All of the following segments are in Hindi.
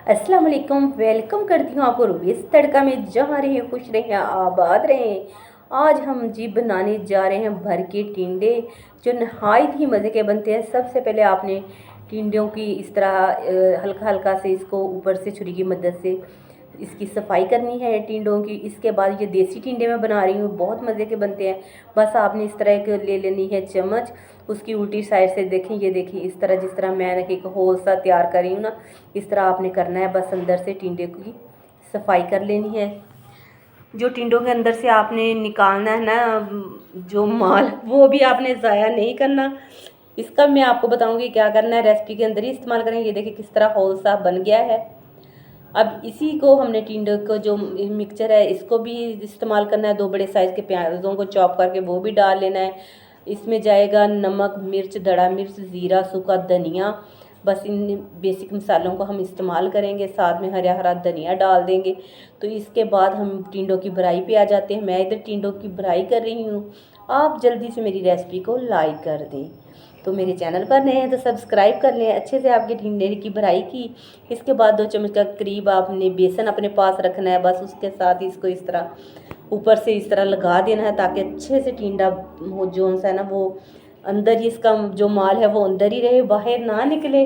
अस्सलाम वालेकुम। वेलकम करती हूँ आपको रूबीज़ तड़का में। जहाँ रहे खुश रहें आबाद रहें। आज हम जी बनाने जा रहे हैं भर के टिंडे, जो नहायत ही मज़े के बनते हैं। सबसे पहले आपने टिंडों की इस तरह हल्का हल्का से इसको ऊपर से छुरी की मदद से इसकी सफाई करनी है टिंडों की। इसके बाद ये देसी टिंडे मैं बना रही हूँ, बहुत मज़े के बनते हैं। बस आपने इस तरह एक ले लेनी है चम्मच, उसकी उल्टी साइड से देखें, ये देखिए इस तरह, जिस तरह मैं एक होल सा तैयार कर रही हूँ ना, इस तरह आपने करना है। बस अंदर से टिंडे की सफाई कर लेनी है। जो टिंडों के अंदर से आपने निकालना है ना जो माल, वो भी आपने ज़ाया नहीं करना। इसका मैं आपको बताऊंगी क्या करना है, रेसिपी के अंदर ही इस्तेमाल करेंगे। ये देखिए किस तरह होल सा बन गया है। अब इसी को हमने टिंडे को जो मिक्सचर है इसको भी इस्तेमाल करना है। 2 बड़े साइज़ के प्याज़ों को चॉप करके वो भी डाल लेना है। इसमें जाएगा नमक, मिर्च, दड़ा मिर्च, ज़ीरा, सूखा धनिया। बस इन बेसिक मसालों को हम इस्तेमाल करेंगे, साथ में हरा हरा धनिया डाल देंगे। तो इसके बाद हम टिंडों की भराई पे आ जाते हैं। मैं इधर टिंडों की भराई कर रही हूँ। आप जल्दी से मेरी रेसिपी को लाइक कर दें। तो मेरे चैनल पर नए हैं तो सब्सक्राइब कर लें। अच्छे से आपके टिंडे की भराई की। इसके बाद 2 चम्मच का करीब आपने बेसन अपने पास रखना है। बस उसके साथ ही इसको इस तरह ऊपर से इस तरह लगा देना है, ताकि अच्छे से टिंडा हो जो सा है ना वो अंदर ही, इसका जो माल है वो अंदर ही रहे, बाहर ना निकले।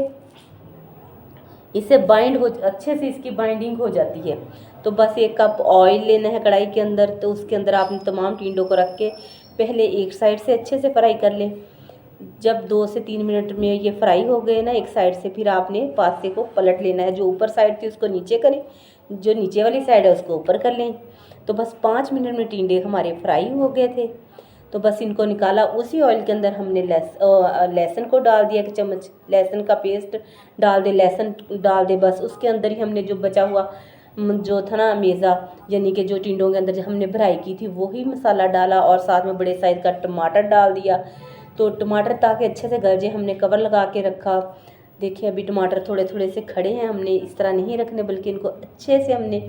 इससे बाइंड हो, अच्छे से इसकी बाइंडिंग हो जाती है। तो बस 1 कप ऑयल लेना है कढ़ाई के अंदर। तो उसके अंदर आपने तमाम टिंडों को रख के पहले एक साइड से अच्छे से फ्राई कर लें। जब 2 से 3 मिनट में ये फ्राई हो गए ना एक साइड से, फिर आपने पास्ते को पलट लेना है। जो ऊपर साइड थी उसको नीचे करें, जो नीचे वाली साइड है उसको ऊपर कर लें। तो बस 5 मिनट में टिंडे हमारे फ्राई हो गए थे। तो बस इनको निकाला। उसी ऑयल के अंदर हमने लहसुन को डाल दिया, 1 चम्मच लहसुन का पेस्ट डाल दे, लहसुन डाल दे। बस उसके अंदर ही हमने जो बचा हुआ जो था ना मेज़ा, यानी कि जो टिंडों के अंदर जो हमने भराई की थी वही मसाला डाला, और साथ में बड़े साइज़ का टमाटर डाल दिया। तो टमाटर ताकि अच्छे से गल जाए हमने कवर लगा के रखा। देखिए अभी टमाटर थोड़े थोड़े से खड़े हैं, हमने इस तरह नहीं रखने बल्कि इनको अच्छे से हमने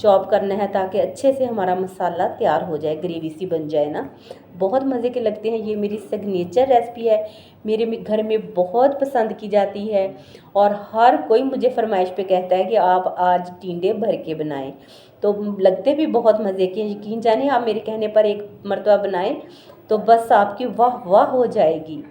चॉप करना है, ताकि अच्छे से हमारा मसाला तैयार हो जाए, ग्रेवी सी बन जाए ना। बहुत मज़े के लगते हैं। ये मेरी सिग्नेचर रेसिपी है, मेरे घर में बहुत पसंद की जाती है, और हर कोई मुझे फरमाइश पे कहता है कि आप आज टिंडे भर के बनाएं। तो लगते भी बहुत मज़े के, यकीन जानिए आप मेरे कहने पर एक मरतबा बनाएं तो बस आपकी वाह वाह हो जाएगी।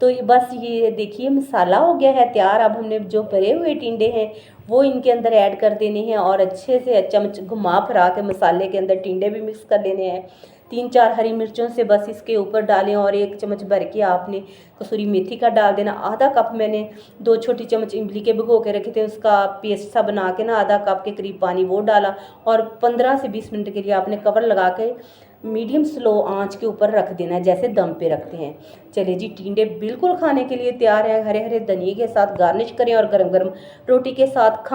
तो ये बस ये देखिए मसाला हो गया है तैयार। अब हमने जो भरे हुए टिंडे हैं वो इनके अंदर ऐड कर देने हैं, और अच्छे से चम्मच घुमा फिरा के मसाले के अंदर टिंडे भी मिक्स कर लेने हैं। 3-4 हरी मिर्चों से बस इसके ऊपर डालें, और 1 चम्मच भर के आपने कसूरी मेथी का डाल देना। आधा कप मैंने 2 छोटी चम्मच इमली के भिगो के रखे थे, उसका पेस्ट सा बना के ना आधा कप के करीब पानी वो डाला, और 15 से 20 मिनट के लिए आपने कवर लगा के मीडियम स्लो आंच के ऊपर रख देना है, जैसे दम पे रखते हैं। चलिए जी, टिंडे बिल्कुल खाने के लिए तैयार है। हरे हरे धनिए के साथ गार्निश करें और गरम गरम रोटी के साथ खाएं।